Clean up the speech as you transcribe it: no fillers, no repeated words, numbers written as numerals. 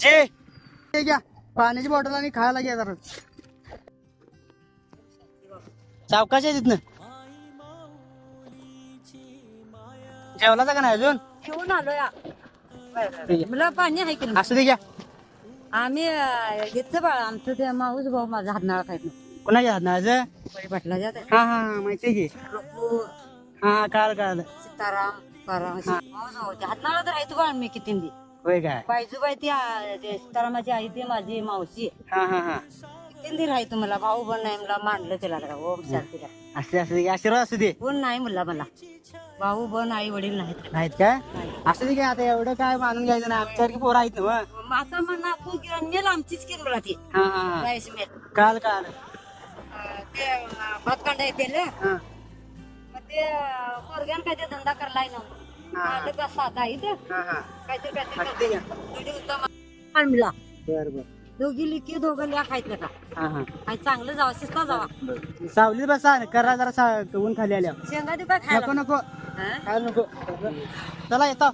घ्या पाण्याची बॉटल आणि खायला घ्या जरा. सावकाश आहे तिथनं. जेवला का नाही अजून? घेऊन आलो या. ठीक आहे. मला पाणी आहे की नाही? असू दे घ्या. आम्ही घेतलं बाळ आमचं ते माऊस भाऊ माझा हातनाळा खायचं कोणाच्या हात ना आज? बळी पाटलाच्या हा हा माहिती आहे की. रघु, हा काल सीताराम पराम माऊस भाऊच्या हातनाळा तर आहे तू बाळ मी किती होय काय. बायजूबाई ती ते सीतारामाची आई ती माझी मावशी हा हा हा किती राहतो मला भाऊ पण नाही मला मांडलं तिला ओम शांतीला असू दे आशीर्वाद असू दे. कोण नाही म्हणला मला भाऊ पण आई वडील नाहीत नाहीत काय असू दे काय आता एवढं काय मानून घ्यायचं ना आमच्यासारखी पोरं आहेत ना मग. मग आता म्हणा तू मेल आमचीच की मला ती हा हा हा राईस मेल काल ते भात कांदा येते हा मग ते पोरग्यान काय ते धंदा करलाय ना माझं का साधा इथे हा हा काहीतरी असू दे घ्या. आणला बर बर दोघी लिखी दोघं लिहा खायचं का हा हा काय चांगलं जावं शिस्ता जावा सावलीत बसा करा जरा ऊन खाली आल्या. शेंगा देऊ काय खायला नको नको हा? खायला नको. चला येतो.